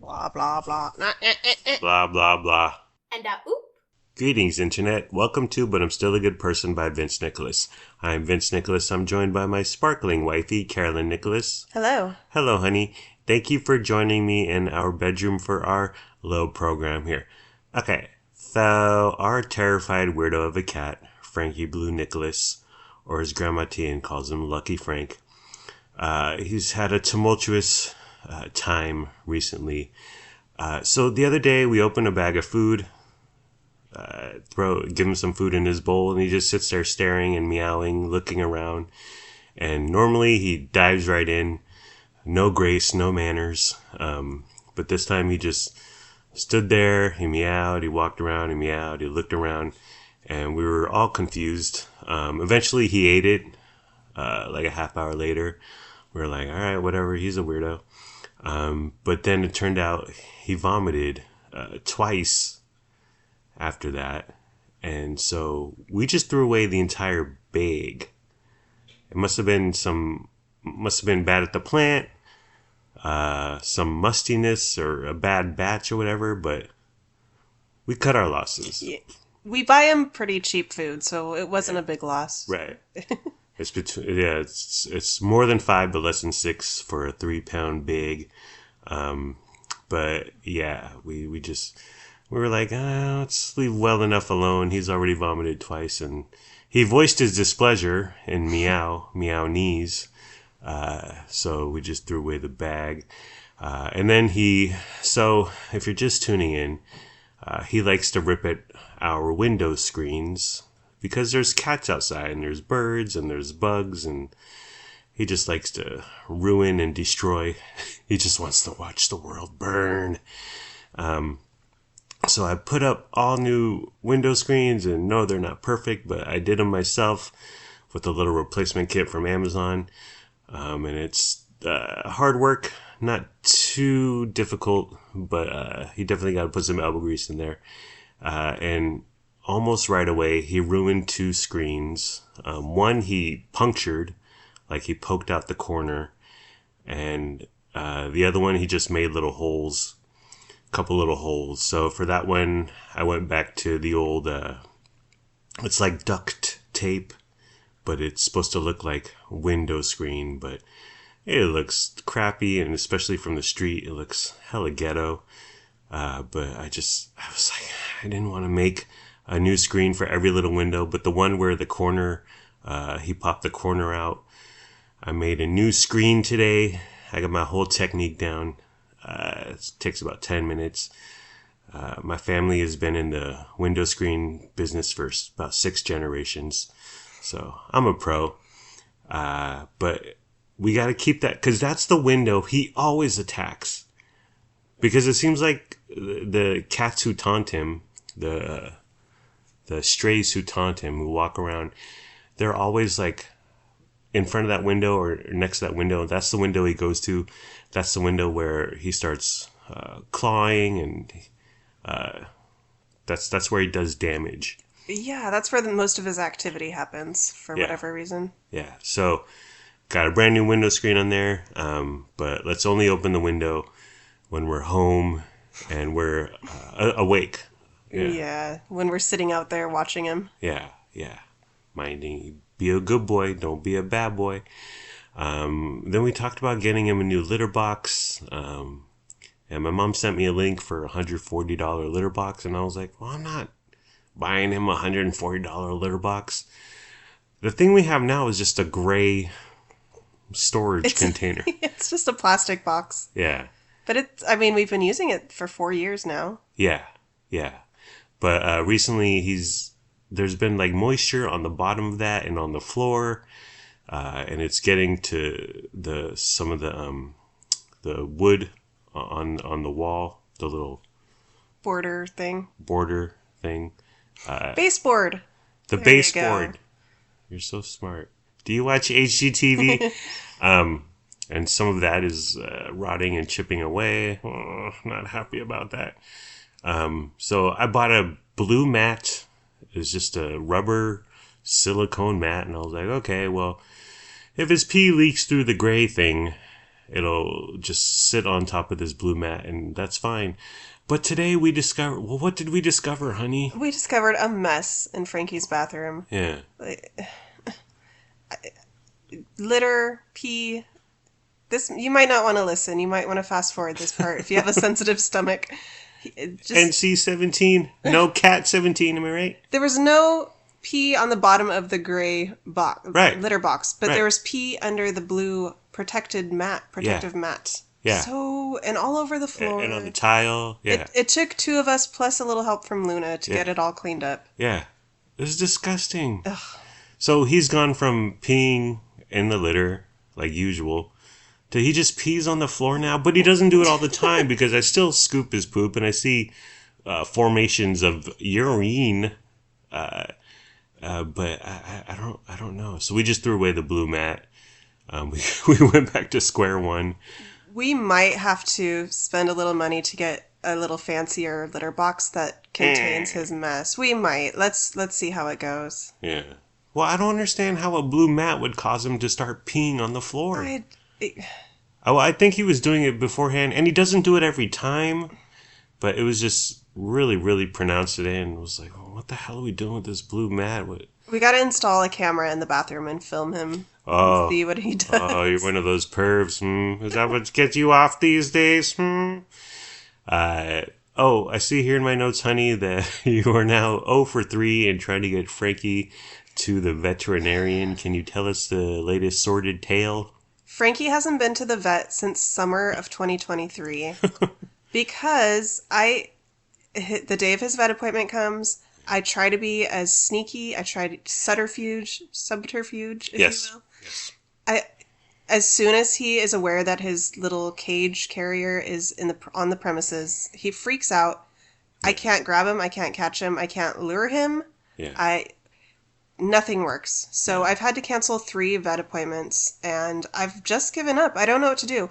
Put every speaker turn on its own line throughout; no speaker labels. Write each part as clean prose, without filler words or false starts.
Blah, blah, blah.
Blah, blah, blah.
And oop.
Greetings, Internet. Welcome to But I'm Still a Good Person by Vince Nicholas. I'm Vince Nicholas. I'm joined by my sparkling wifey, Carolyn Nicholas.
Hello.
Hello, honey. Thank you for joining me in our bedroom for our low program here. Okay, so our terrified weirdo of a cat, Frankie Blue Nicholas, or as Grandma Tian calls him, Lucky Frank, he's had a tumultuous time recently. So the other day we opened a bag of food, give him some food in his bowl, and he just sits there staring and meowing, looking around. And normally he dives right in, no grace, no manners. But this time he just stood there, he meowed, he walked around, he meowed, he looked around, and we were all confused. Eventually he ate it, like a half hour later. We were like, all right, whatever, he's a weirdo. But then it turned out he vomited twice after that. And so we just threw away the entire bag. It must have been bad at the plant, some mustiness or a bad batch or whatever, but we cut our losses.
Yeah. We buy him pretty cheap food, so it wasn't a big loss.
Right. It's more than 5 but less than 6 for a 3-pound bag. But yeah, we were like, let's leave well enough alone. He's already vomited twice, and he voiced his displeasure in meow knees. So we just threw away the bag. And then so if you're just tuning in, he likes to rip at our window screens because there's cats outside and there's birds and there's bugs, and he just likes to ruin and destroy. He just wants to watch the world burn. So I put up all new window screens, and no, they're not perfect, but I did them myself with a little replacement kit from Amazon. And it's hard work, not too difficult, but he definitely got to put some elbow grease in there. And almost right away, he ruined 2 screens. One he punctured, like he poked out the corner, and the other one he just made little holes. Couple little holes. So for that one, I went back to the old, it's like duct tape, but it's supposed to look like window screen, but it looks crappy, and especially from the street, it looks hella ghetto. But I was like, I didn't want to make a new screen for every little window, but the one where the corner, he popped the corner out. I made a new screen today. I got my whole technique down. It takes about 10 minutes. My family has been in the window screen business for about 6 generations. So I'm a pro. But we got to keep that, because that's the window he always attacks. Because it seems like the cats who taunt him, the strays who taunt him, who walk around, they're always like in front of that window or next to that window. That's the window he goes to. That's the window where he starts clawing, and that's where he does damage.
Yeah, that's where most of his activity happens, for whatever reason.
Yeah, so got a brand new window screen on there, but let's only open the window when we're home and we're awake.
Yeah, when we're sitting out there watching him.
Yeah. Minding, be a good boy, don't be a bad boy. Then we talked about getting him a new litter box. And my mom sent me a link for a $140 litter box, and I was like, well, I'm not buying him a $140 litter box. The thing we have now is just a gray storage container.
It's just a plastic box.
Yeah.
But we've been using it for 4 years now.
Yeah. But recently there's been like moisture on the bottom of that and on the floor. And it's getting to some of the wood on the wall, the little
Border thing. Baseboard.
The
There
baseboard. You're so smart. Do you watch HGTV? And some of that is rotting and chipping away. Oh, not happy about that. So I bought a blue mat. It's just a rubber silicone mat, and I was like, okay, well, if his pee leaks through the gray thing, it'll just sit on top of this blue mat, and that's fine. But today we discovered. Well, what did we discover, honey?
We discovered a mess in Frankie's bathroom.
Yeah.
Like, litter, pee. This you might not want to listen. You might want to fast forward this part if you have a sensitive stomach.
NC-17, no cat 17. Am I right?
There was no pee on the bottom of the gray box,
Right.
litter box, but
Right.
there was pee under the blue protective mat.
Yeah.
So, and all over the floor.
And on the tile. Yeah.
It took two of us plus a little help from Luna to
Yeah.
get it all cleaned up.
Yeah. It was disgusting.
Ugh.
So he's gone from peeing in the litter, like usual, to he just pees on the floor now. But he doesn't do it all the time because I still scoop his poop and I see formations of urine. But I don't know. So we just threw away the blue mat. We went back to square one.
We might have to spend a little money to get a little fancier litter box that contains his mess. We might. Let's see how it goes.
Yeah. Well, I don't understand how a blue mat would cause him to start peeing on the floor. I think he was doing it beforehand, and he doesn't do it every time. But it was just really, really pronounced today, and was like, oh, what the hell are we doing with this blue mat?
We got to install a camera in the bathroom and film him.
Oh,
see what he does.
Oh, you're one of those pervs. Is that what gets you off these days? I see here in my notes, honey, that you are now 0 for 3 in trying to get Frankie to the veterinarian. Can you tell us the latest sordid tale?
Frankie hasn't been to the vet since summer of 2023 because the day of his vet appointment comes, I try to be as sneaky. I try to subterfuge, if
Yes.
you will.
Yes.
As soon as he is aware that his little cage carrier is on the premises, he freaks out. Yeah. I can't grab him. I can't catch him. I can't lure him.
Yeah.
Nothing works. So I've had to cancel 3 vet appointments, and I've just given up. I don't know what to do.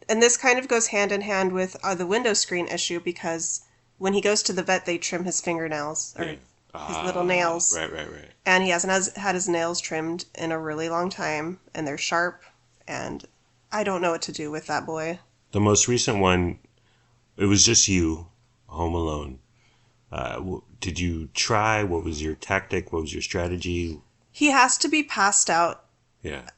And this kind of goes hand in hand with the window screen issue because when he goes to the vet, they trim his fingernails or his little nails.
Right.
And he hasn't had his nails trimmed in a really long time, and they're sharp. And I don't know what to do with that boy.
The most recent one, it was just you, home alone. Did you try? What was your tactic? What was your strategy?
He has to be passed out.
Yeah.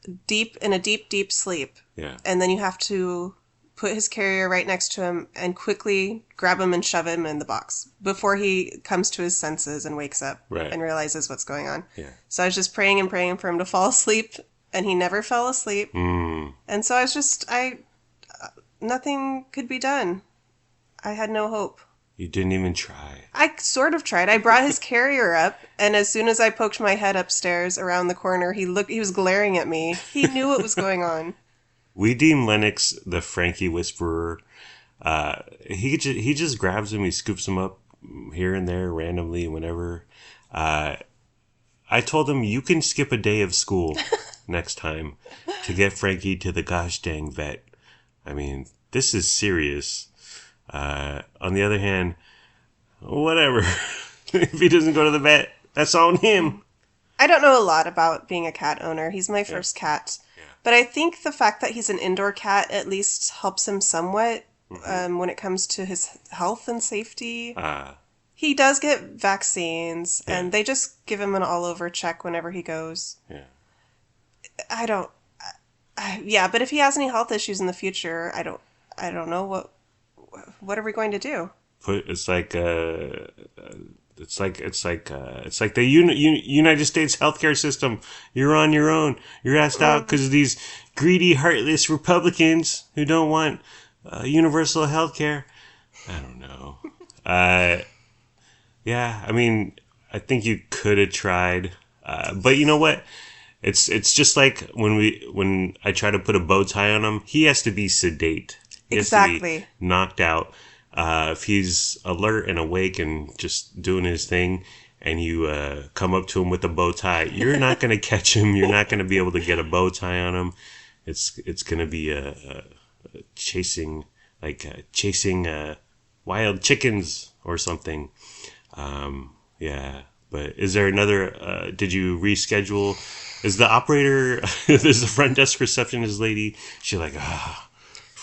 In a deep sleep.
Yeah.
And then you have to put his carrier right next to him and quickly grab him and shove him in the box before he comes to his senses and wakes up and realizes what's going on.
Yeah.
So I was just praying and praying for him to fall asleep, and he never fell asleep. And so I was just, nothing could be done. I had no hope.
You didn't even try.
I sort of tried. I brought his carrier up, and as soon as I poked my head upstairs around the corner, he was glaring at me. He knew what was going on.
We deem Lennox the Frankie Whisperer. He just grabs him, he scoops him up here and there randomly whenever. I told him you can skip a day of school next time to get Frankie to the gosh dang vet. I mean, this is serious. On the other hand, whatever. If he doesn't go to the vet, that's on him.
I don't know a lot about being a cat owner. He's my first cat. Yeah. But I think the fact that he's an indoor cat at least helps him somewhat when it comes to his health and safety. He does get vaccines, and they just give him an all-over check whenever he goes.
Yeah.
But if he has any health issues in the future, I don't know what are we going to do?
It's like the United States healthcare system. You're on your own. You're asked out because of these greedy, heartless Republicans who don't want universal healthcare. I don't know. Yeah, I mean, I think you could have tried, but you know what? It's just like when I try to put a bow tie on him, he has to be sedate. He has to be knocked out. If he's alert and awake and just doing his thing, and you come up to him with a bow tie, you're not going to catch him. You're not going to be able to get a bow tie on him. It's going to be chasing wild chickens or something. Yeah. But is there another? Did you reschedule? Is the operator? There's the front desk receptionist lady. She's like,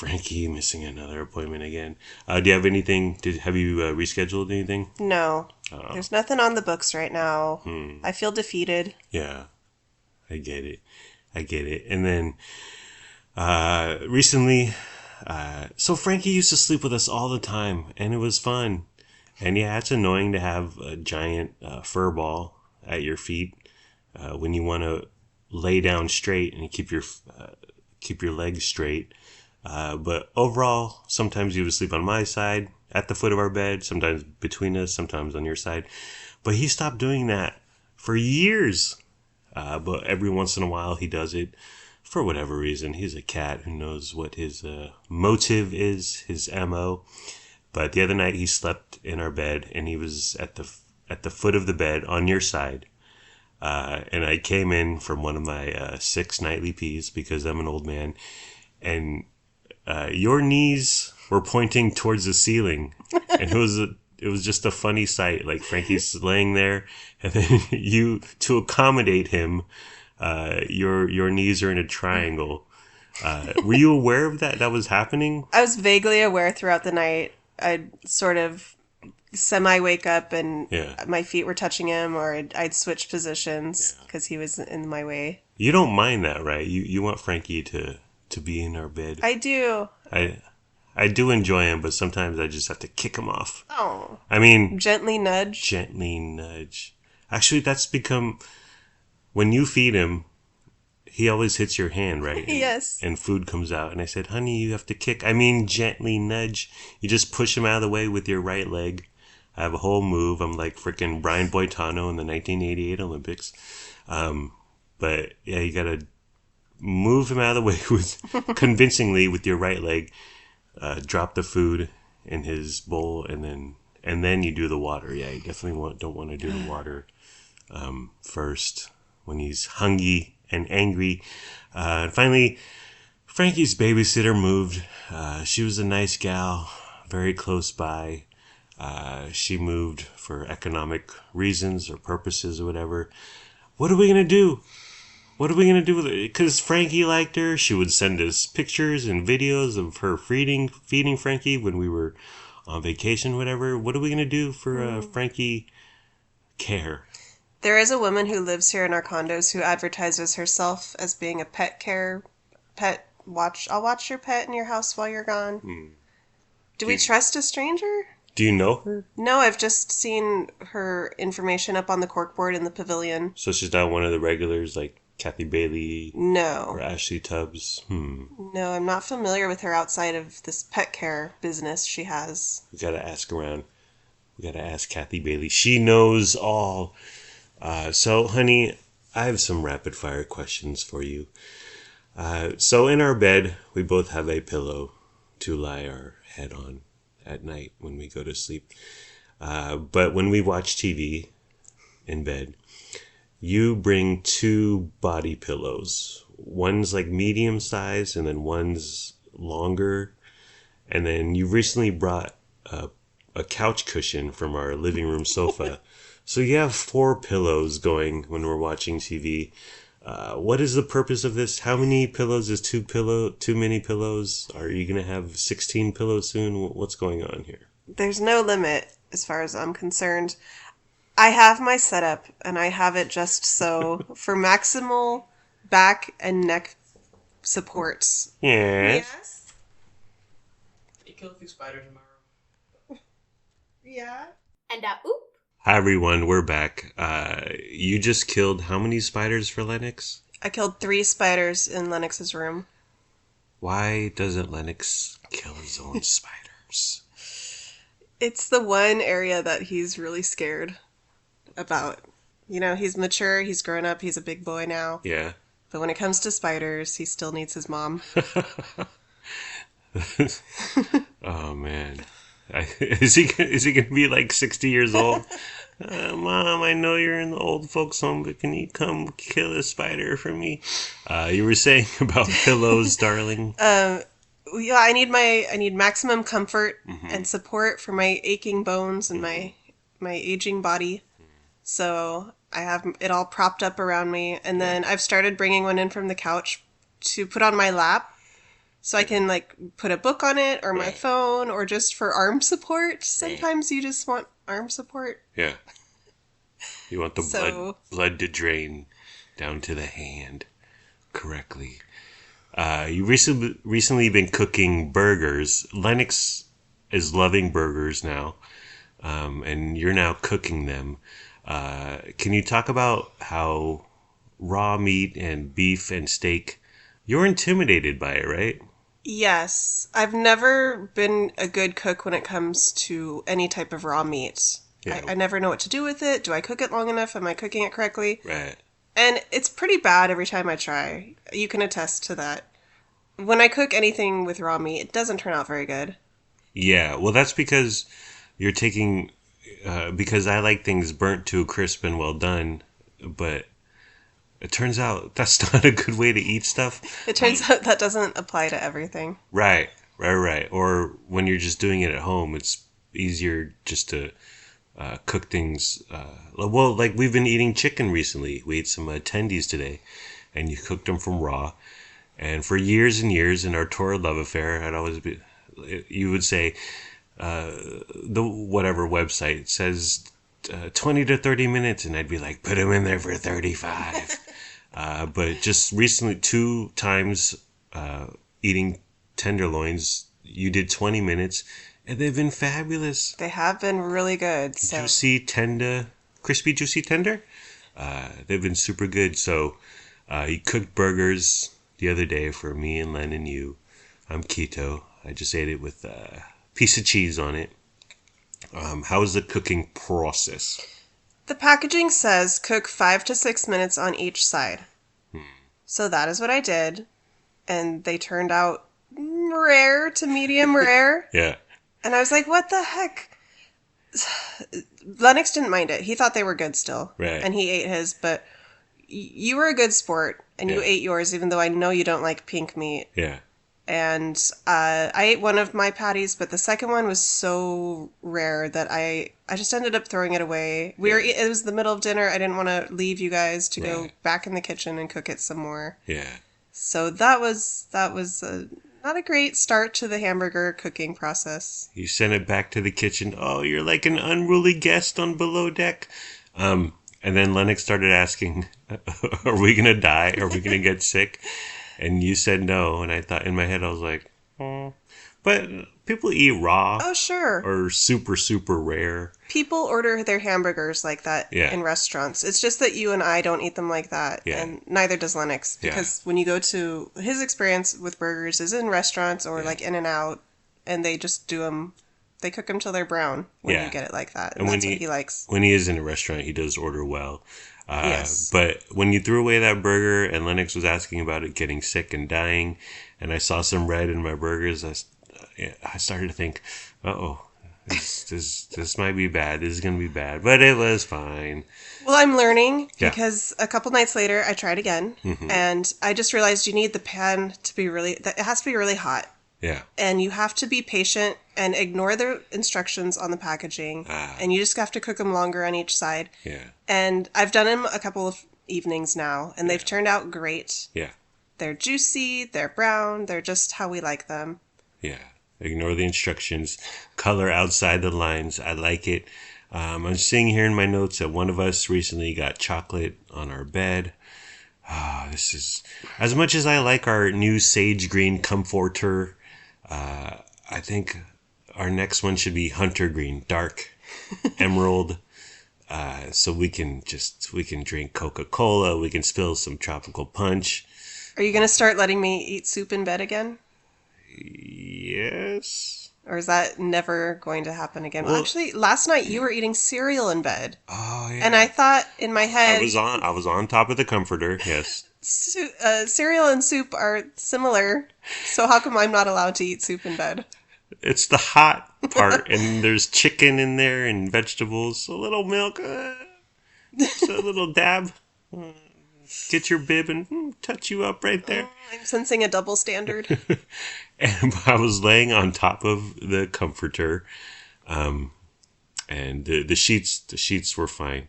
Frankie missing another appointment again. Do you have anything? Have you rescheduled anything?
No. There's nothing on the books right now. I feel defeated.
Yeah, I get it. And then recently, so Frankie used to sleep with us all the time, and it was fun. And yeah, it's annoying to have a giant fur ball at your feet when you want to lay down straight and keep your legs straight. But overall, sometimes you would sleep on my side at the foot of our bed, sometimes between us, sometimes on your side. But he stopped doing that for years. But every once in a while he does it for whatever reason. He's a cat. Who knows what his motive is, his MO. But the other night he slept in our bed and he was at the foot of the bed on your side. And I came in from one of my 6 nightly pees because I'm an old man. And your knees were pointing towards the ceiling. And it was just a funny sight. Like Frankie's laying there, and then you, to accommodate him, your knees are in a triangle. Were you aware of that? That was happening?
I was vaguely aware throughout the night. I'd sort of semi-wake up and my feet were touching him, or I'd switch positions because he was in my way.
You don't mind that, right? You want Frankie to be in our bed.
I do.
I do enjoy him, but sometimes I just have to kick him off.
Oh.
I mean...
Gently nudge.
Gently nudge. Actually, that's become... When you feed him, he always hits your hand, right?
Yes.
And food comes out. And I said, honey, you have to kick. I mean, gently nudge. You just push him out of the way with your right leg. I have a whole move. I'm like freaking Brian Boitano in the 1988 Olympics. But yeah, you gotta move him out of the way with convincingly with your right leg. Drop the food in his bowl, and then you do the water. Yeah, you definitely don't want to do the water first when he's hungry and angry. And finally, Frankie's babysitter moved. She was a nice gal, very close by. She moved for economic reasons or purposes or whatever. What are we gonna do? What are we going to do with it? Because Frankie liked her. She would send us pictures and videos of her feeding Frankie when we were on vacation, whatever. What are we going to do for Frankie care?
There is a woman who lives here in our condos who advertises herself as being a pet watch. I'll watch your pet in your house while you're gone. Do we trust a stranger?
Do you know her?
No, I've just seen her information up on the corkboard in the pavilion.
So she's not one of the regulars like Kathy Bailey?
No.
Or Ashley Tubbs?
No, I'm not familiar with her outside of this pet care business she has.
We gotta ask around. We gotta ask Kathy Bailey. She knows all. So, honey, I have some rapid fire questions for you. So in our bed, we both have a pillow to lie our head on at night when we go to sleep. But when we watch TV in bed, you bring 2 body pillows. One's like medium size and then one's longer. And then you recently brought a couch cushion from our living room sofa. So you have 4 pillows going when we're watching TV. What is the purpose of this? How many pillows is too many pillows? Are you going to have 16 pillows soon? What's going on here?
There's no limit as far as I'm concerned. I have my setup, and I have it just so for maximal back and neck supports.
Yes.
You killed a few spiders in my room.
Yeah.
And oop.
Hi everyone, we're back. You just killed how many spiders for Lennox?
I killed 3 spiders in Lennox's room.
Why doesn't Lennox kill his own spiders?
It's the one area that he's really scared about. You know, he's mature, he's grown up, he's a big boy now.
Yeah.
But when it comes to spiders, he still needs his mom.
Oh man. Is he going to be like 60 years old? Mom, I know you're in the old folks home, but can you come kill a spider for me? You were saying about pillows, darling.
Yeah, I need maximum comfort and support for my aching bones and my aging body. So I have it all propped up around me, and then I've started bringing one in from the couch to put on my lap. So I can like put a book on it or my phone or just for arm support. Sometimes you just want arm support.
Yeah. You want the blood to drain down to the hand correctly. You recently been cooking burgers. Lennox is loving burgers now, and you're now cooking them. Can you talk about how raw meat and beef and steak, you're intimidated by it, right?
Yes. I've never been a good cook when it comes to any type of raw meat.
Yeah.
I never know what to do with it. Do I cook it long enough? Am I cooking it correctly?
Right.
And it's pretty bad every time I try. You can attest to that. When I cook anything with raw meat, it doesn't turn out very good.
Yeah, well, that's because you're taking, because I like things burnt to a crisp and well done, but it turns out that's not a good way to eat stuff.
It turns out that doesn't apply to everything.
Right. Or when you're just doing it at home, it's easier just to cook things. Well, like we've been eating chicken recently. We ate some tendies today, and you cooked them from raw. And for years and years in our torrid love affair, you would say, the whatever website says 20 to 30 minutes, and I'd be like, put them in there for 35. But just recently, 2 times eating tenderloins, you did 20 minutes, and they've been fabulous.
They have been really good. So.
Juicy, tender, crispy, juicy, tender. They've been super good. So you cooked burgers the other day for me and Len and you. I'm keto. I just ate it with a piece of cheese on it. How is the cooking process?
The packaging says cook 5 to 6 minutes on each side. So that is what I did. And they turned out rare to medium rare.
Yeah.
And I was like, what the heck? Lennox didn't mind it. He thought they were good still.
Right.
And he ate his, but you were a good sport. And you ate yours, even though I know you don't like pink meat.
Yeah.
And I ate one of my patties, but the second one was so rare that I just ended up throwing it away. It was the middle of dinner. I didn't want to leave you guys to go back in the kitchen and cook it some more.
Yeah.
So that was not a great start to the hamburger cooking process.
You sent it back to the kitchen. Oh, you're like an unruly guest on Below Deck. And then Lennox started asking, are we going to die? Are we going to get sick? And you said no. And I thought in my head, I was like, oh. But people eat raw.
Oh, sure.
Or super, super rare.
People order their hamburgers like that in restaurants. It's just that you and I don't eat them like that. Yeah. And neither does Lennox. Because when you go to his experience with burgers is in restaurants or like In-N-Out, and they just do them. They cook them till they're brown when you get it like that. And that's what he likes.
When he is in a restaurant, he does order well.
Yes.
But when you threw away that burger and Lennox was asking about it getting sick and dying, and I saw some red in my burgers, I started to think, uh-oh, this might be bad. This is going to be bad. But it was fine.
Well, I'm learning because a couple nights later, I tried again. Mm-hmm. And I just realized you need the pan to be it has to be really hot.
Yeah.
And you have to be patient and ignore the instructions on the packaging. And you just have to cook them longer on each side.
Yeah.
And I've done them a couple of evenings now, and they've turned out great.
Yeah.
They're juicy, they're brown, they're just how we like them.
Yeah. Ignore the instructions. Color outside the lines. I like it. I'm seeing here in my notes that one of us recently got chocolate on our bed. This is... As much as I like our new sage green comforter... I think our next one should be hunter green, dark emerald. So we can drink Coca-Cola. We can spill some tropical punch.
Are you going to start letting me eat soup in bed again?
Yes.
Or is that never going to happen again? Well, actually, last night you were eating cereal in bed.
Oh, yeah.
And I thought in my head...
I was on top of the comforter, yes.
Cereal and soup are similar, so how come I'm not allowed to eat soup in bed?
It's the hot part, and there's chicken in there and vegetables, a little milk, just a little dab. Get your bib and touch you up right there.
I'm sensing a double standard.
And I was laying on top of the comforter, and the sheets were fine.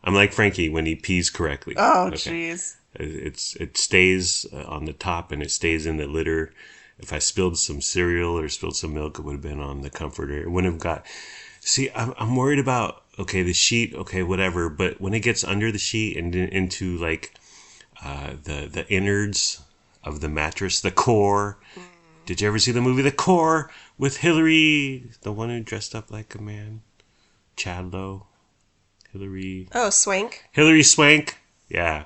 I'm like Frankie when he pees correctly.
Oh, jeez.
It stays on the top and it stays in the litter. if I spilled some cereal or spilled some milk, it would have been on the comforter. It wouldn't have got. See, I'm worried about, okay, the sheet, okay, whatever. But when it gets under the sheet and into like the innards of the mattress, the core. Did you ever see the movie The Core with Hillary, the one who dressed up like a man? Chadlow. Hillary.
Oh, Swank.
Hillary Swank. Yeah.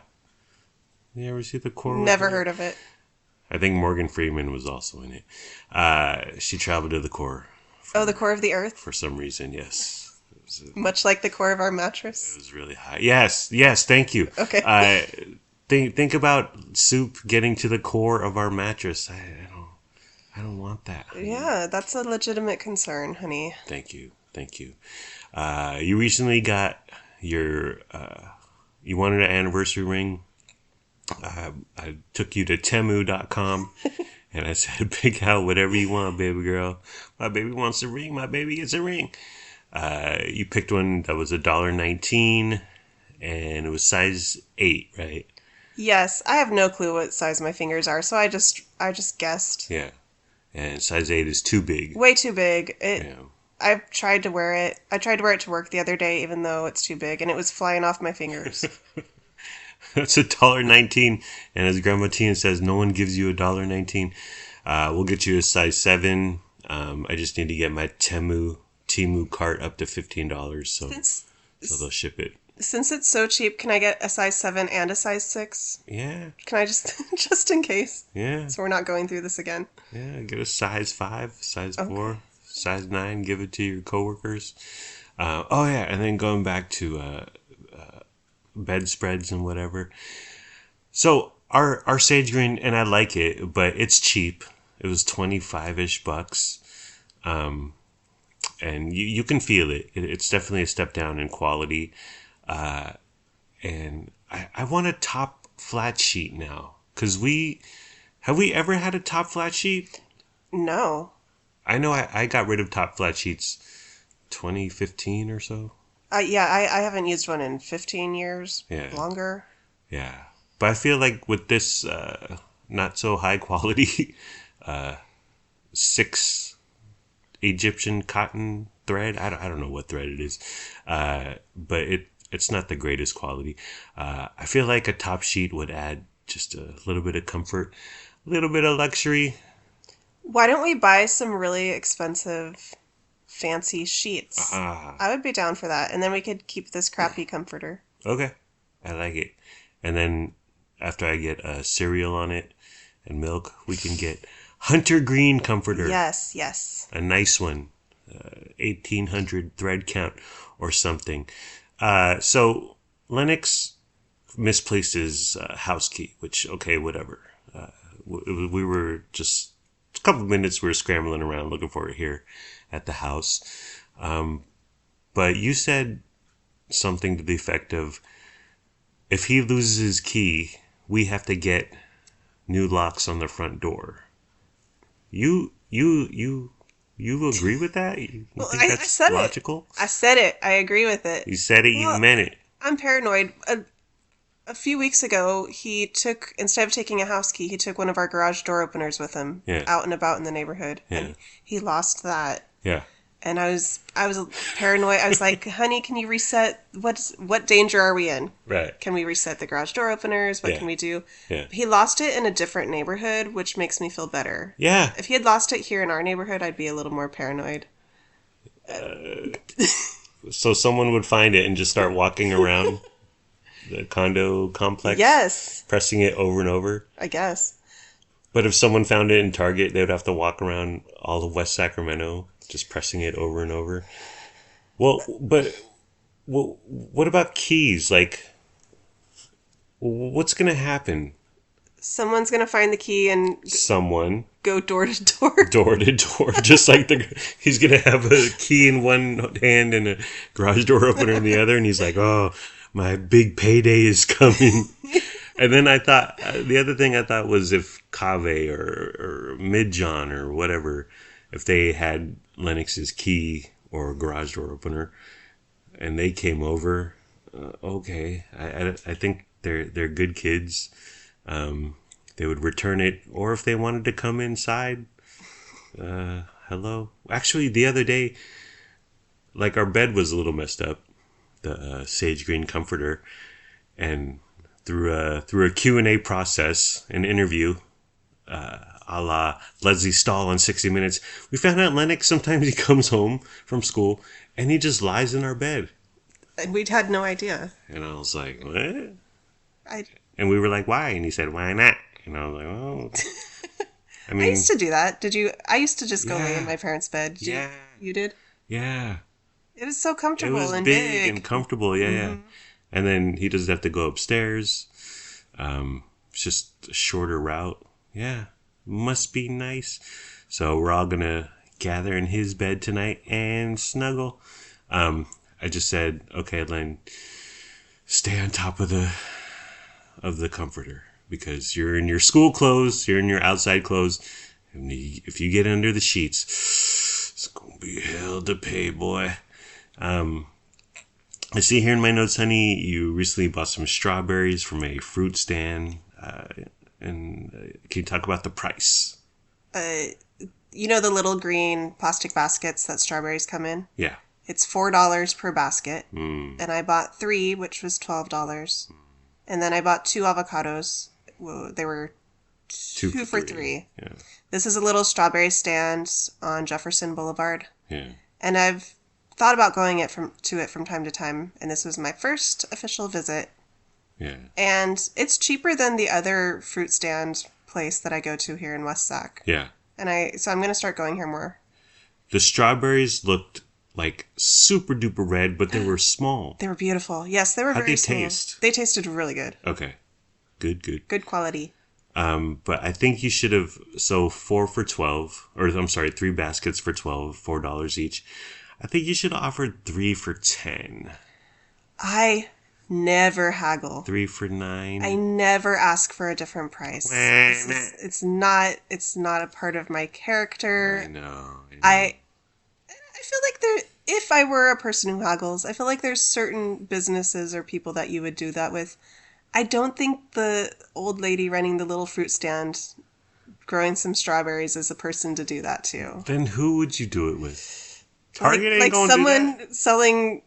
You ever see The Core?
Never heard of it.
I think Morgan Freeman was also in it. She traveled to the core.
The core of the earth?
For some reason, yes.
Much like the core of our mattress?
It was really high. Yes, thank you.
Okay.
Think about soup getting to the core of our mattress. I don't want that. Honey.
Yeah, that's a legitimate concern, honey.
Thank you. You recently got your, you wanted an anniversary ring. I took you to Temu.com and I said, pick out whatever you want, baby girl. My baby wants a ring. My baby gets a ring. You picked one that was $1.19 and it was size 8, right?
Yes, I have no clue what size my fingers are, so I just guessed.
Yeah. And size 8 is too big.
Way too big.
Yeah.
I've tried to wear it. I tried to wear it to work the other day, even though it's too big, and it was flying off my fingers.
That's $1.19, and as Grandma Tina says, no one gives you $1.19. We'll get you a size 7. I just need to get my Temu cart up to $15, so they'll ship it.
Since it's so cheap, can I get a size 7 and a size 6?
Yeah.
Can I just in case?
Yeah.
So we're not going through this again.
Yeah, get a size 5, size 4, size 9, give it to your coworkers. And then going back to bedspreads and whatever. So our sage green, and I like it, but it's cheap. It was 25-ish bucks. And you can feel it. It's definitely a step down in quality. And I want a top flat sheet now. Because have we ever had a top flat sheet?
No.
I know I got rid of top flat sheets 2015 or so.
I haven't used one in 15 years.
Yeah.
Longer.
Yeah. But I feel like with this not so high quality 6 Egyptian cotton thread, I don't know what thread it is, but it's not the greatest quality. I feel like a top sheet would add just a little bit of comfort, a little bit of luxury.
Why don't we buy some really expensive fancy sheets? I would be down for that. And then we could keep this crappy comforter.
Okay. I like it. And then after I get cereal on it and milk, we can get Hunter Green comforter.
Yes.
A nice one. 1,800 thread count or something. So Lennox misplaced his house key, which, okay, whatever. We were just a couple of minutes, we were scrambling around looking for it here at the house. But you said something to the effect of, if he loses his key, we have to get new locks on the front door. You agree with that? You think that's
I said
logical?
I said it. I agree with it.
You said it, you meant it.
I'm paranoid. A few weeks ago, instead of taking a house key, he took one of our garage door openers with him out and about in the neighborhood.
Yeah.
And he lost that.
Yeah.
And I was paranoid. I was like, honey, can you reset? What danger are we in?
Right.
Can we reset the garage door openers? What can we do?
Yeah.
He lost it in a different neighborhood, which makes me feel better.
Yeah.
If he had lost it here in our neighborhood, I'd be a little more paranoid.
So someone would find it and just start walking around the condo complex?
Yes.
Pressing it over and over?
I guess.
But if someone found it in Target, they would have to walk around all of West Sacramento just pressing it over and over. Well, but what about keys? Like, what's going to happen?
Someone's going to find the key and go door to door.
Door to door. Just like he's going to have a key in one hand and a garage door opener in the other. And he's like, oh, my big payday is coming. And then I thought, the other thing I thought was if Cave or Midjohn or whatever, if they had Lennox's key or garage door opener and they came over, okay, I think they're good kids. They would return it, or if they wanted to come inside, hello. Actually, the other day, like our bed was a little messed up, the sage green comforter, and through a Q&A process, an interview, a la Leslie Stahl on 60 Minutes, we found out Lennox, sometimes he comes home from school and he just lies in our bed.
And we'd had no idea.
And I was like, what? And we were like, why? And he said, why not? And I was like, oh. I mean,
I used to do that. Did you? I used to just go lay in my parents' bed. You did?
Yeah.
It was so comfortable
it was
and
big and comfortable. Yeah, yeah. And then he doesn't have to go upstairs. It's just a shorter route. Yeah. Must be nice. So we're all going to gather in his bed tonight and snuggle. I just said, okay, Len, stay on top of the comforter because you're in your school clothes, you're in your outside clothes. And if you get under the sheets, it's going to be hell to pay, boy. I see here in my notes, honey, you recently bought some strawberries from a fruit stand. And can you talk about the price?
You know the little green plastic baskets that strawberries come in?
Yeah.
It's $4 per basket. And I bought 3, which was $12. And then I bought 2 avocados. Well, they were 2 for 3.
Yeah.
This is a little strawberry stand on Jefferson Boulevard.
Yeah.
And I've thought about going to it from time to time. And this was my first official visit.
Yeah.
And it's cheaper than the other fruit stand place that I go to here in West Sac.
Yeah.
So I'm going to start going here more.
The strawberries looked like super duper red, but they were small.
They were beautiful. Yes, they were
How'd
very
they
small.
taste?
They tasted really good.
Okay. Good.
Good quality.
But I think you should have, 4 for 12, or I'm sorry, 3 baskets for 12, $4 each. I think you should have offered 3 for 10.
I never haggle.
3 for 9.
I never ask for a different price. It's not a part of my character.
I know.
I feel like if I were a person who haggles, I feel like there's certain businesses or people that you would do that with. I don't think the old lady running the little fruit stand growing some strawberries is a person to do that to.
Then who would you do it with? Target ain't
like
gonna
someone
do that?
selling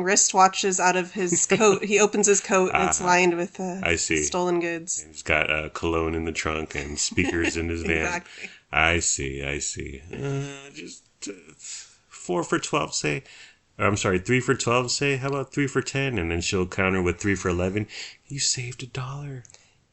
wristwatches out of his coat. He opens his coat and it's lined with
I see.
stolen goods.
He's got cologne in the trunk and speakers in his van.
Exactly.
I see. Just 4 for 12, say. I'm sorry, 3 for 12, say. How about 3 for 10? And then she'll counter with 3 for 11. You saved $1.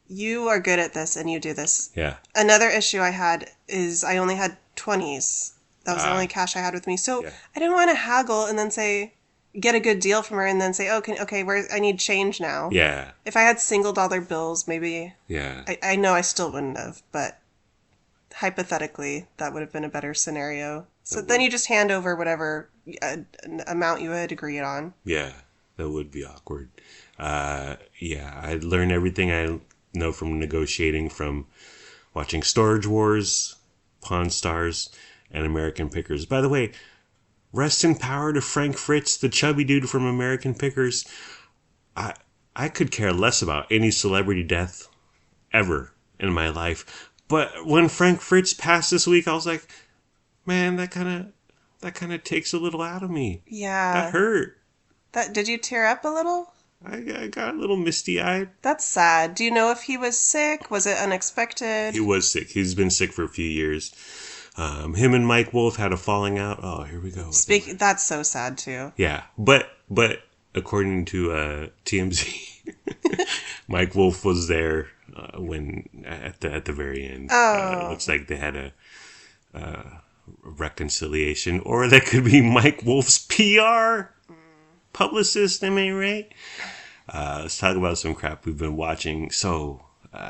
You are good at this and you do this.
Yeah.
Another issue I had is I only had 20s. That was the only cash I had with me. So I didn't want to haggle and then say, get a good deal from her and then say, I need change now.
Yeah.
If I had single dollar bills, maybe.
Yeah.
I know I still wouldn't have, but hypothetically, that would have been a better scenario. So then you just hand over whatever amount you had agreed on.
Yeah, that would be awkward. I learned everything I know from negotiating, from watching Storage Wars, Pawn Stars, and American Pickers. By the way, rest in power to Frank Fritz, the chubby dude from American Pickers. I could care less about any celebrity death ever in my life. But when Frank Fritz passed this week, I was like, man, that kind of takes a little out of me.
Yeah.
That hurt.
Did you tear up a little?
I got a little misty-eyed.
That's sad. Do you know if he was sick? Was it unexpected?
He was sick. He's been sick for a few years. Him and Mike Wolf had a falling out. Oh, here we go.
That's so sad too.
Yeah, but according to TMZ, Mike Wolf was there when at the very end.
Oh,
looks like they had a reconciliation, or that could be Mike Wolf's PR publicist. Am I right? Let's talk about some crap we've been watching. So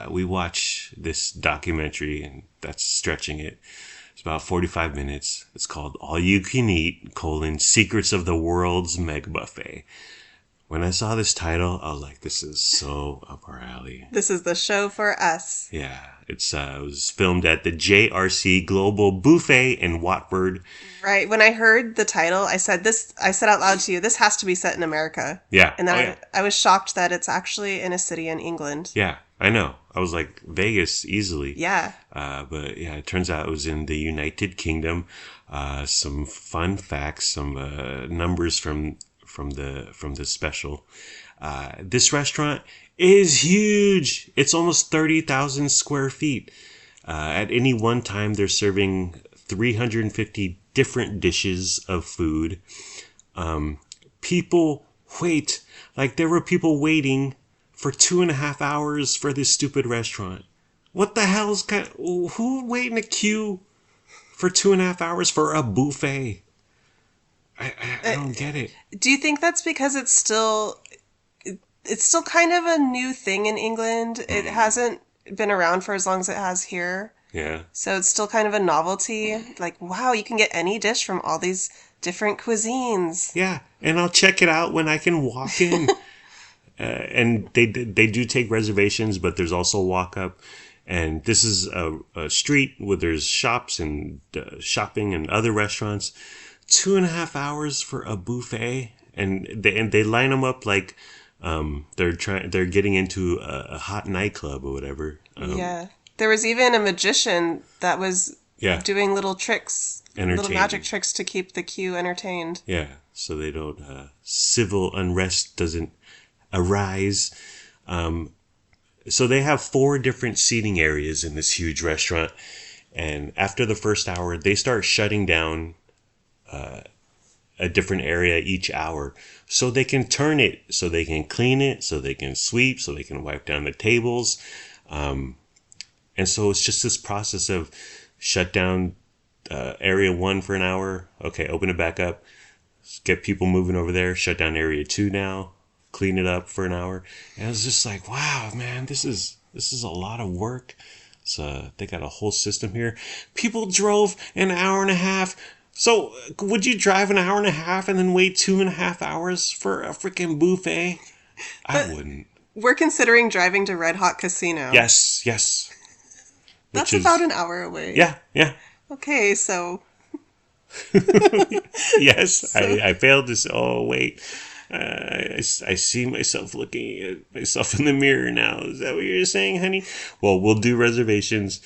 we watch this documentary, and that's stretching it. It's about 45 minutes. It's called All You Can Eat, Secrets of the World's Mega Buffet. When I saw this title, I was like, this is so up our alley.
This is the show for us.
Yeah. It was filmed at the JRC Global Buffet in Watford.
Right. When I heard the title, I said out loud to you, this has to be set in America.
Yeah.
And then I was shocked that it's actually in a city in England.
Yeah, I know. I was like, Vegas easily.
Yeah.
But yeah, it turns out it was in the United Kingdom. Some fun facts, some numbers from the special. This restaurant is huge. It's almost 30,000 square feet. At any one time, they're serving 350 different dishes of food. People wait. Like, there were people waiting for 2.5 hours for this stupid restaurant. What the hell's who wait in a queue for 2.5 hours for a buffet? I don't get it.
Do you think that's because it's still kind of a new thing in England? It hasn't been around for as long as it has here.
Yeah.
So it's still kind of a novelty. Like, wow, you can get any dish from all these different cuisines.
Yeah, and I'll check it out when I can walk in. And they do take reservations, but there's also walk up. And this is a street where there's shops and shopping and other restaurants. 2.5 hours for a buffet, and they line them up like they're getting into a hot nightclub or whatever.
Yeah, there was even a magician that was doing little tricks, little magic tricks to keep the queue entertained.
Yeah, so they don't civil unrest doesn't arise. So they have 4 different seating areas in this huge restaurant, and after the first hour, they start shutting down a different area each hour, so they can turn it, so they can clean it, so they can sweep, so they can wipe down the tables, and so it's just this process of shut down area 1 for an hour. Okay, open it back up, get people moving over there. Shut down area 2 now. Clean it up for an hour. And I was just like, wow, man, this is a lot of work. So they got a whole system here. People drove an hour and a half. So would you drive an hour and a half and then wait 2.5 hours for a freaking buffet? I wouldn't.
We're considering driving to Red Hot Casino.
Yes.
That's about an hour away.
Yeah.
Okay, so.
Yes, I failed to say, oh, wait. I see myself looking at myself in the mirror now. Is that what you're saying, honey? Well, we'll do reservations,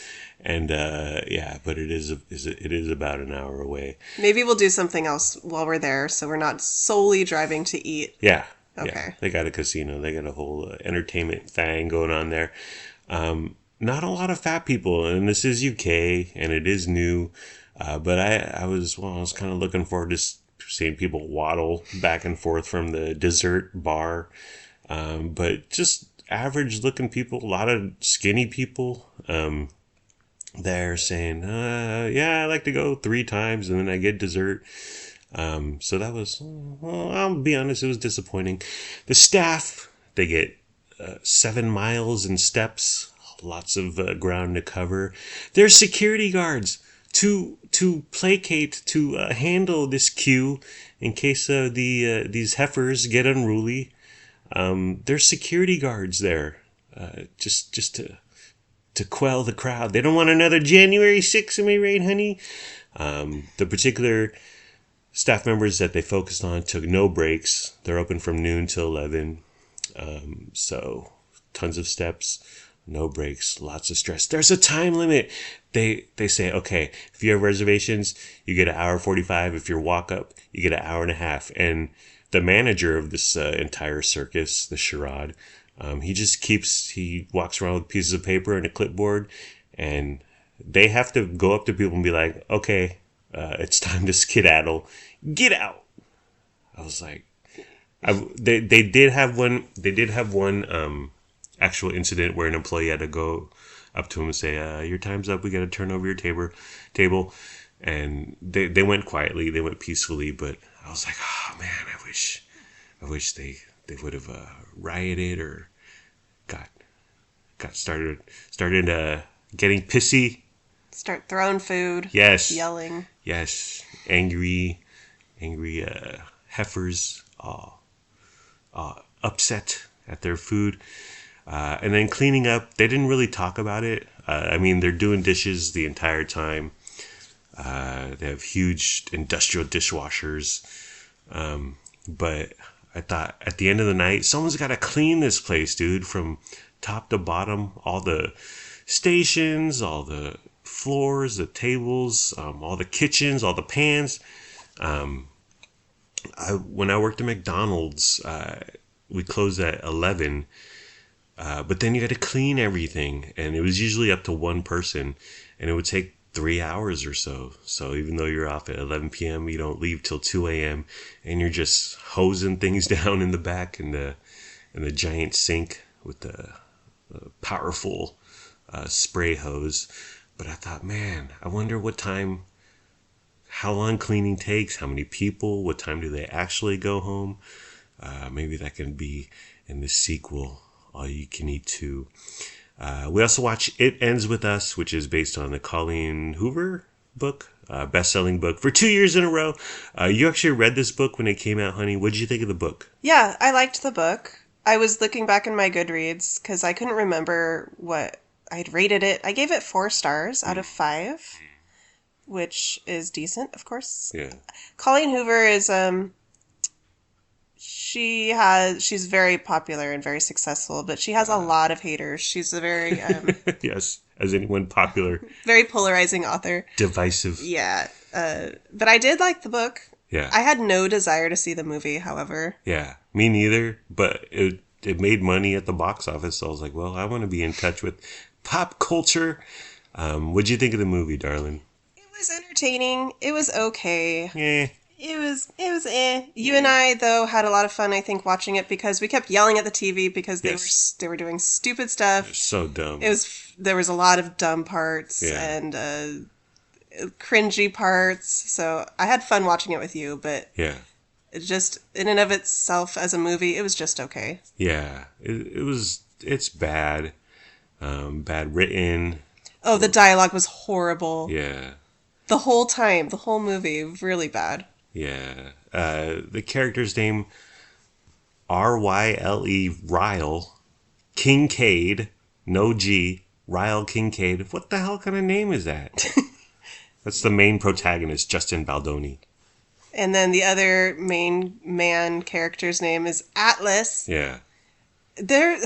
and but it is about an hour away.
Maybe we'll do something else while we're there, so we're not solely driving to eat.
Yeah.
Okay.
Yeah. They got a casino. They got a whole entertainment thing going on there. Not a lot of fat people, and this is UK, and it is new. But I was kind of looking forward to seeing people waddle back and forth from the dessert bar. But just average looking people, a lot of skinny people there saying, I like to go 3 times and then I get dessert. So that was, well, I'll be honest, it was disappointing. The staff, they get 7 miles in steps, lots of ground to cover. There's security guards to placate, to handle this queue in case these heifers get unruly. There's security guards there, just to quell the crowd. They don't want another January 6th, am I right, honey? The particular staff members that they focused on took no breaks. They're open from noon till 11. So tons of steps, no breaks, lots of stress. There's a time limit. They say, okay, if you have reservations, you get 1:45. If you're walk up, you get 1.5 hours. And the manager of this entire circus, the charade, he walks around with pieces of paper and a clipboard, and they have to go up to people and be like, okay, it's time to skedaddle. Get out. I was like, they did have one actual incident where an employee had to go up to him and say, your time's up, we got to turn over your table. And they went quietly, they went peacefully, but I was like, oh man, I wish they would have rioted or got started getting pissy.
Start throwing food.
Yes.
Yelling.
Yes. Angry heifers upset at their food. And then cleaning up, they didn't really talk about it. They're doing dishes the entire time. They have huge industrial dishwashers. But I thought at the end of the night, someone's got to clean this place, dude, from top to bottom, all the stations, all the floors, the tables, all the kitchens, all the pans. When I worked at McDonald's, we closed at 11, but then you had to clean everything, and it was usually up to one person, and it would take 3 hours or so. So even though you're off at 11 p.m., you don't leave till 2 a.m., and you're just hosing things down in the back in the giant sink with the powerful spray hose. But I thought, man, I wonder how long cleaning takes, how many people, what time do they actually go home? Maybe that can be in the sequel, All You Can Eat 2. We also watch It Ends With Us, which is based on the Colleen Hoover book, best-selling book for 2 years in a row. You actually read this book when it came out, honey. What did you think of the book?
Yeah, I liked the book. I was looking back in my Goodreads because I couldn't remember what I'd rated it. I gave it 4 stars out of 5, which is decent, of course.
Yeah.
Colleen Hoover is she's very popular and very successful, but she has a lot of haters. She's a very
yes, as anyone popular,
very polarizing author.
Divisive.
Yeah. But I did like the book.
Yeah.
I had no desire to see the movie, however.
Yeah, me neither, but it made money at the box office, so I was like, well, I want to be in touch with pop culture. What'd you think of the movie, darling?
It was entertaining. It was okay.
Yeah.
It was eh. You and I, though, had a lot of fun, I think, watching it because we kept yelling at the TV because they were doing stupid stuff.
So dumb.
There was a lot of dumb parts and cringy parts. So I had fun watching it with you, but it just, in and of itself as a movie, it was just okay.
Yeah. It's bad. Bad written.
Oh, the dialogue was horrible.
Yeah.
The whole time, the whole movie, really bad.
Yeah. The character's name, Ryle Kincaid, no G, Ryle Kincaid. What the hell kind of name is that? That's the main protagonist, Justin Baldoni.
And then the other main man character's name is Atlas.
Yeah.
There's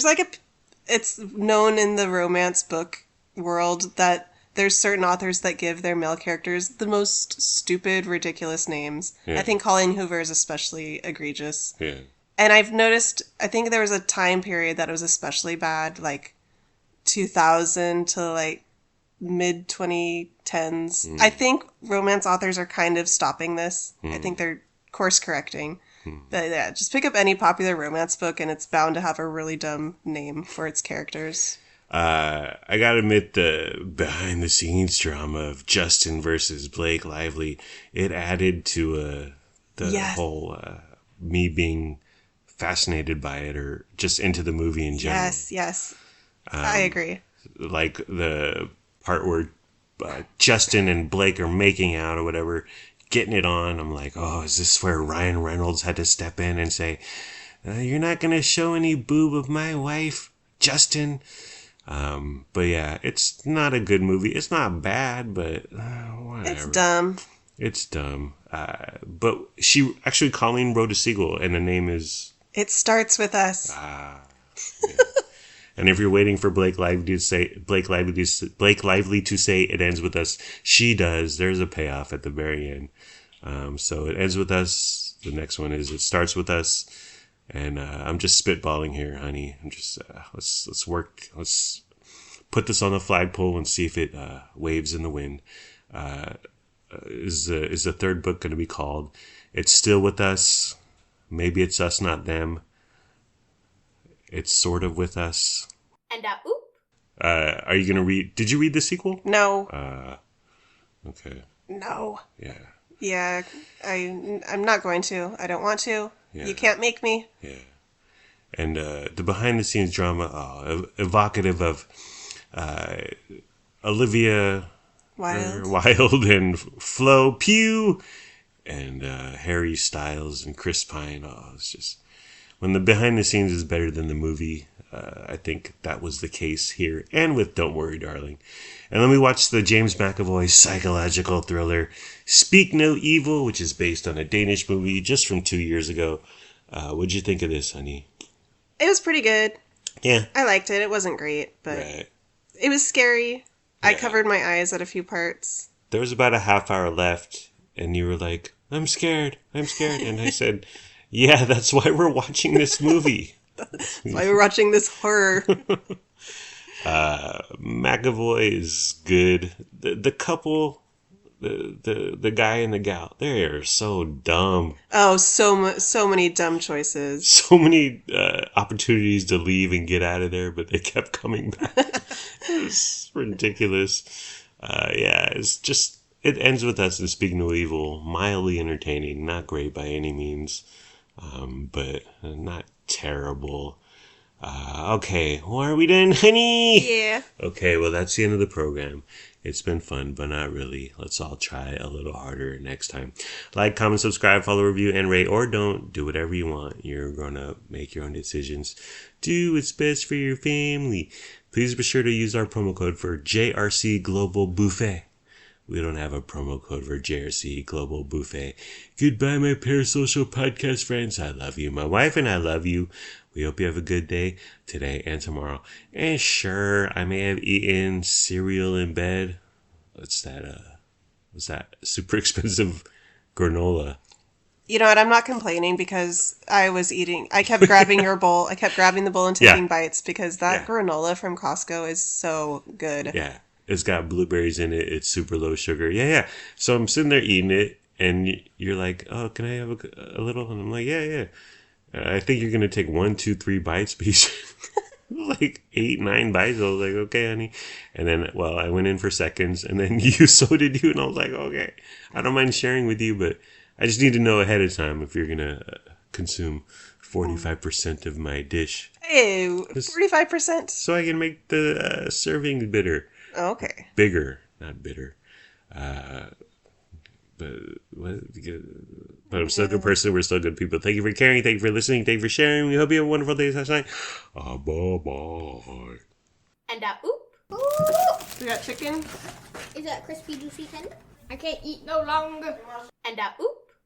like it's known in the romance book world that there's certain authors that give their male characters the most stupid, ridiculous names. Yeah. I think Colleen Hoover is especially egregious.
Yeah. And
I've noticed, I think there was a time period that was especially bad, 2000 to mid-2010s. I think romance authors are kind of stopping this. I think they're course correcting. But yeah, just pick up any popular romance book and it's bound to have a really dumb name for its characters.
I gotta admit, the behind-the-scenes drama of Justin versus Blake Lively, it added to the whole me being fascinated by it or just into the movie in general.
Yes. I agree.
Like the part where Justin and Blake are making out or whatever, getting it on. I'm like, oh, is this where Ryan Reynolds had to step in and say, you're not going to show any boob of my wife, Justin? But yeah, it's not a good movie. It's not bad, but whatever. It's dumb. But Colleen wrote a sequel, and the name is...
It Starts With Us.
Yeah. And if you're waiting for Blake Lively to say It Ends With Us, she does. There's a payoff at the very end. So It Ends With Us. The next one is It Starts With Us. And I'm just spitballing here, honey. I'm just let's work. Let's put this on the flagpole and see if it waves in the wind. Is the third book going to be called It's Still With Us? Maybe it's us, not them. It's sort of with us.
And oop.
Are you going to read? Did you read the sequel?
No.
Okay.
No.
Yeah.
Yeah, I'm not going to. I don't want to. Yeah. You can't make me.
Yeah. And the behind-the-scenes drama, evocative of Olivia Wilde and Flo Pugh and Harry Styles and Chris Pine. Oh, it's just... When the behind-the-scenes is better than the movie, I think that was the case here. And with Don't Worry, Darling. And then we watched the James McAvoy psychological thriller Speak No Evil, which is based on a Danish movie just from 2 years ago. What'd you think of this, honey?
It was pretty good.
Yeah.
I liked it. It wasn't great, but it was scary. I covered my eyes at a few parts.
There was about a half hour left, and you were like, I'm scared. And I said, yeah, that's why we're watching this movie.
That's why we're watching this horror.
McAvoy is good. The couple, the guy and the gal, they are so dumb.
Oh, so many dumb choices.
So many opportunities to leave and get out of there, but they kept coming back. It's ridiculous. It's just, it ends with us in Speak No Evil. Mildly entertaining, not great by any means, but not terrible. Okay, well, are we done, honey?
Yeah.
Okay, well, that's the end of the program. It's been fun, but not really. Let's all try a little harder next time. Like, comment, subscribe, follow, review, and rate, or don't. Do whatever you want. You're going to make your own decisions. Do what's best for your family. Please be sure to use our promo code for JRC Global Buffet. We don't have a promo code for JRC Global Buffet. Goodbye, my parasocial podcast friends. I love you. My wife and I love you. We hope you have a good day today and tomorrow. And sure, I may have eaten cereal in bed. What's that? Super expensive granola.
You know what? I'm not complaining because I kept grabbing your bowl. I kept grabbing the bowl and taking bites because that granola from Costco is so good.
Yeah. It's got blueberries in it. It's super low sugar. Yeah. So I'm sitting there eating it, and you're like, oh, can I have a little? And I'm like, yeah. I think you're going to take 1, 2, 3 bites, but like 8, 9 bites. I was like, okay, honey. And then, well, I went in for seconds, and then so did you. And I was like, okay, I don't mind sharing with you, but I just need to know ahead of time if you're going to consume 45% of my dish.
Ew, 45%?
So I can make the serving bitter.
Okay.
Bigger, not bitter. But I'm still a good person. We're still good people. Thank you for caring. Thank you for listening. Thank you for sharing. We hope you have a wonderful day last night. Bye-bye.
And oop.
We got chicken.
Is that crispy, juicy tender? I can't eat no longer. And oop.